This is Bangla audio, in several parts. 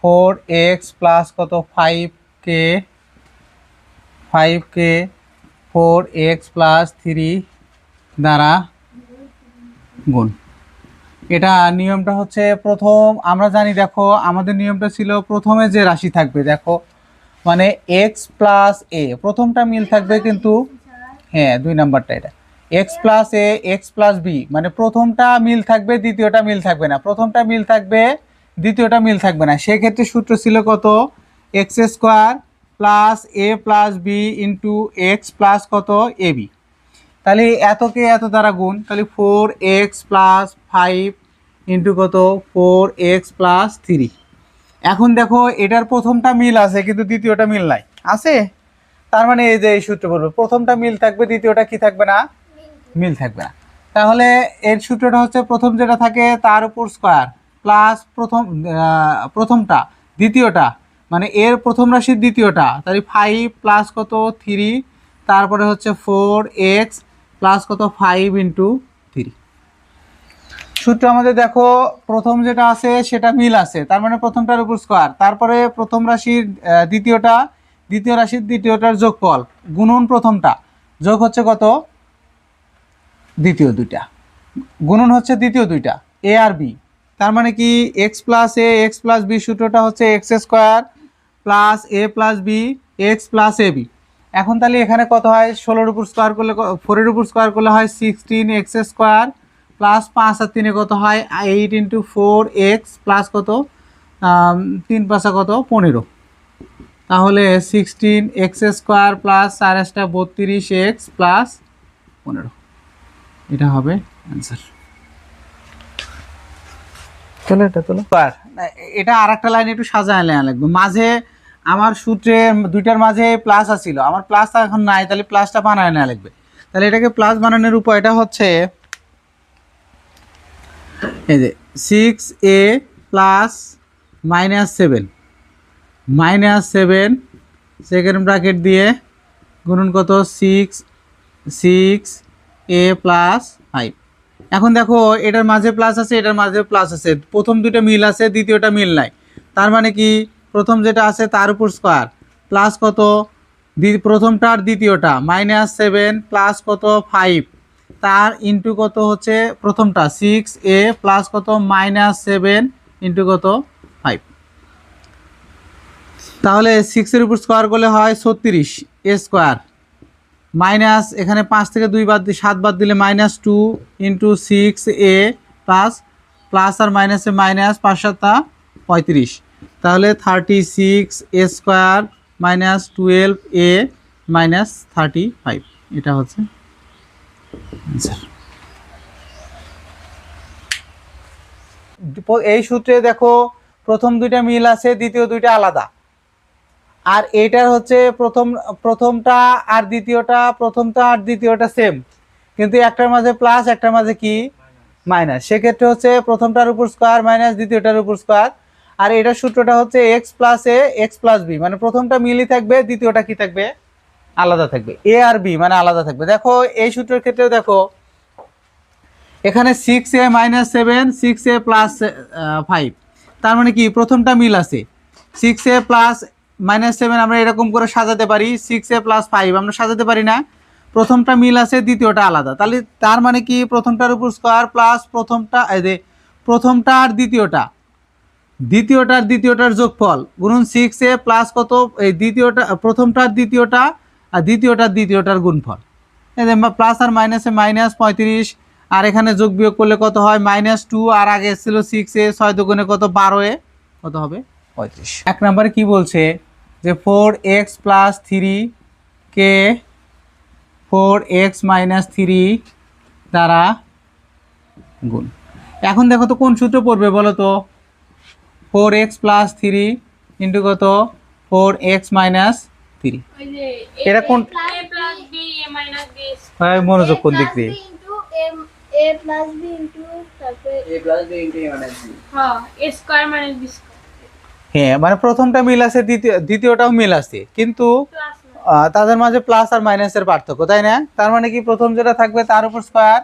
4x প্লাস কত 5k 4x প্লাস 3 দ্বারা গুণ। এটা নিয়মটা হচ্ছে প্রথম আমরা জানি, দেখো আমাদের নিয়মটা ছিল প্রথমে যে রাশি থাকবে, দেখো মানে x প্লাস a প্রথমটা মিল থাকবে, কিন্তু হ্যাঁ 2 নাম্বারটা এটা x plus a x plus b মানে প্রথমটা মিল থাকবে দ্বিতীয়টা মিল থাকবে না, প্রথমটা মিল থাকবে দ্বিতীয়টা মিল থাকবে না। সেক্ষেত্রে সূত্র ছিল কত x square plus a plus b into x plus কত ab। তাহলে এতকে এত দ্বারা গুণ, তাহলে 4x প্লাস 5 ইন্টু কত 4x প্লাস 3। এখন দেখো এটার প্রথমটা মিল আছে কিন্তু দ্বিতীয়টা মিল নাই, আছে? তার মানে এই যে এই সূত্র বলবো প্রথমটা মিল থাকবে দ্বিতীয়টা কি থাকবে না, মিল থাকবে না। তাহলে এর সূত্রটা হচ্ছে প্রথম যেটা থাকে তার উপর স্কোয়ার প্লাস প্রথমটা দ্বিতীয়টা মানে এর প্রথম রাশির দ্বিতীয়টা, তাহলে 5 প্লাস কত 3, তারপরে হচ্ছে 4x প্লাস কত 5 ইন্টু 3। সূত্র আমাদের দেখো প্রথম যেটা আছে সেটা মিল আছে, তার মানে প্রথমটার উপর স্কোয়ার, তারপরে প্রথম রাশির দ্বিতীয়টা, দ্বিতীয় রাশির দ্বিতীয়টার যোগফল গুণন প্রথমটা, যোগ হচ্ছে কত দ্বিতীয় দুইটা, গুণন হচ্ছে দ্বিতীয় দুইটা এ আর বি। তার মানে কি এক্স প্লাস এ এক্স প্লাস বি সূত্রটা হচ্ছে x square plus A plus B x plus A B. এখন তাহলে এখানে কত হয় 16-এর উপর স্কোয়ার করলে 4-এর উপর স্কোয়ার করলে হয় 16x স্কোয়ার প্লাস 5 আর 3 কত হয় 8 ইন্টু 4x প্লাস কত 3 5 কত 15। তাহলে 16x square plus 4 32x plus 15, এটা হবে অ্যান্সার। চলো এটা তোলো, এটা আর একটা লাইন একটু সাজায় নেওয়া লাগবে। মাঝে আমার সূত্রে দুইটার মাঝে প্লাস আছিল, আমার প্লাসটা এখন নাই, তাহলে প্লাসটা বানায় নেওয়া লাগবে। তাহলে এটাকে প্লাস বানানোর উপায়টা হচ্ছে এই যে 6a প্লাস -7 সেকেন্ড ব্র্যাকেট দিয়ে গুণন কত 6a প্লাস 5। এখন দেখো এটার মাঝে প্লাস আছে এটার মাঝে প্লাস আছে, প্রথম দুটো মিল আছে দ্বিতীয়টা মিল নাই, তার মানে কি প্রথম যেটা আছে তার উপর স্কোয়ার প্লাস কত প্রথমটা আর দ্বিতীয়টা -7 প্লাস কত 5 তার ইন্টু কত হচ্ছে প্রথমটা 6a প্লাস কত -7 ইন্টু কত 5। তাহলে 6-এর উপর স্কোয়ার করলে হয় 36 a স্কোয়ার মাইনাস এখানে 5 থেকে 2 বাদ দিয়ে 7 বাদ দিলে -2 ইন্টু 6a প্লাস প্লাস আর মাইনাসে মাইনাস 5 7 35, তাহলে 36a square minus 12a minus 35, এটা হচ্ছে আনসার। এই সূত্রে দেখো প্রথম দুইটা মিল আছে দ্বিতীয় দুইটা আলাদা, আর এটার হচ্ছে প্রথমটা আর দ্বিতীয়টা সেম, কিন্তু একটার মাঝে প্লাস একটার মাঝে কি মাইনাস, সেক্ষেত্রে হচ্ছে প্রথমটার উপর স্কোয়ার মাইনাস দ্বিতীয়টার উপর স্কোয়ার। আর এটার সূত্রটা হচ্ছে এক্স প্লাস এ এক্স প্লাস বি মানে প্রথমটা মিলই থাকবে দ্বিতীয়টা কি থাকবে আলাদা থাকবে, এ আর বি মানে আলাদা থাকবে। দেখো এই সূত্রের ক্ষেত্রেও দেখো এখানে 6a - 7 6a প্লাস 5, তার মানে কি প্রথমটা মিল আছে 6a প্লাস -7 আমরা এরকম করে সাজাতে পারি, 6a প্লাস 5 আমরা সাজাতে পারি না, প্রথমটা মিল আছে দ্বিতীয়টা আলাদা, তাহলে তার মানে কি প্রথমটার উপর স্কোয়ার প্লাস প্রথমটা আর দ্বিতীয়টার যোগফল গুণন 6a প্লাস কত এই প্রথমটার দ্বিতীয়টার গুণফল, এই যে প্লাস আর মাইনাসে মাইনাস 35, আর এখানে যোগ বিয়োগ করলে কত হয় -2 আর আগে ছিল 6a 6 দুগুণে কত 12 কত হবে 35। এক নম্বরে কি বলছে যে 4x প্লাস 3 কে 4x মাইনাস 3 দ্বারা গুণ। এখন দেখো তো কোন সূত্র পড়বে বলো তো, 4x প্লাস 3 ইন্টু কত 4x মাইনাস 3, এটা কোন মনোযোগ কোন দিক দিয়ে a plus b into তারপরে a plus b into a minus b হ্যাঁ a square minus b square. হ্যাঁ মানে প্রথমটা মিল আছে দ্বিতীয়টাও মিল আছে, কিন্তু তাদের মাঝে প্লাস আর মাইনাসের পার্থক্য, তাই না? তার মানে কি প্রথম যেটা থাকবে তার উপর স্কয়ার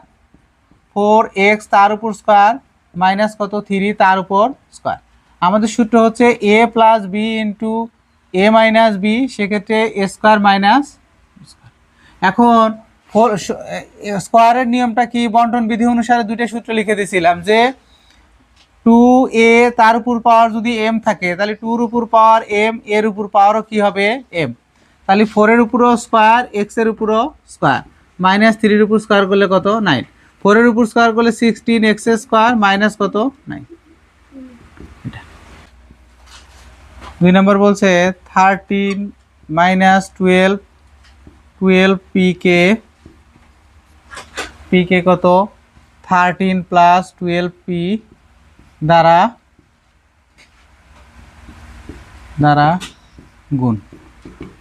4x তার উপর স্কয়ার মাইনাস কত 3 তার উপর স্কয়ার, আমাদের সূত্র হচ্ছে এ প্লাস বি ইন্টু এ মাইনাস বি, সেক্ষেত্রে এ স্কোয়ার মাইনাস। এখন স্কোয়ারের নিয়মটা কি, বন্টন বিধি অনুসারে দুইটা সূত্র লিখে দিয়েছিলাম যে 2a তার উপর পাওয়ার যদি m থাকে তাহলে 2 এর উপর পাওয়ার m, এর উপর পাওয়ারও কি হবে m, তাহলে 4 এর উপরও স্কোয়ার, x এর উপরও স্কোয়ার, মাইনাস 3 এর উপর স্কোয়ার করলে কত 9, 4 এর উপর স্কোয়ার করলে 16 x স্কোয়ার মাইনাস কত 9। এটা 2 নম্বর বলছে 13 মাইনাস 12 pk, pk কত 13 প্লাস 12p দ্বারা গুণ।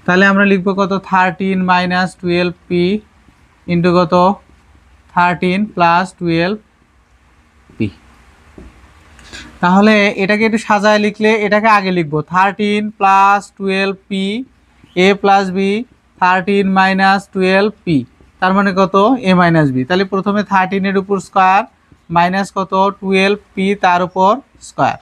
তাহলে আমরা লিখবো কত 13 মাইনাস 12p ইন্টু কত 13 প্লাস 12p। তাহলে এটাকে একটু সাজায় লিখলে এটাকে আগে লিখবো 13 plus 12p a plus b 13 minus 12p, তার মানে কত a মাইনাস b। তাহলে প্রথমে 13 এর উপর স্কোয়ার মাইনাস কত 12p তার উপর স্কোয়ার,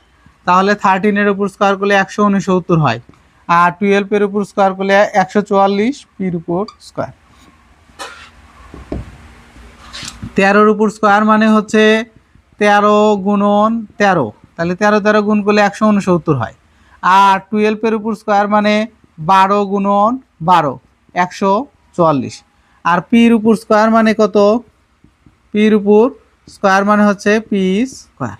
তাহলে 13 এর উপর স্কোয়ার করলে 169 হয়, আর 12 এর উপর স্কোয়ার করলে 144 পির উপর স্কোয়ার। 13 এর উপর স্কোয়ার মানে হচ্ছে 13 গুণন 13, তাহলে 13 গুণ করলে 169 হয়, আর 12 এর উপর স্কোয়ার মানে 12 গুণন 12 144, আর পির উপর স্কোয়ার মানে কত, পির উপর স্কোয়ার মানে হচ্ছে পি স্কোয়ার।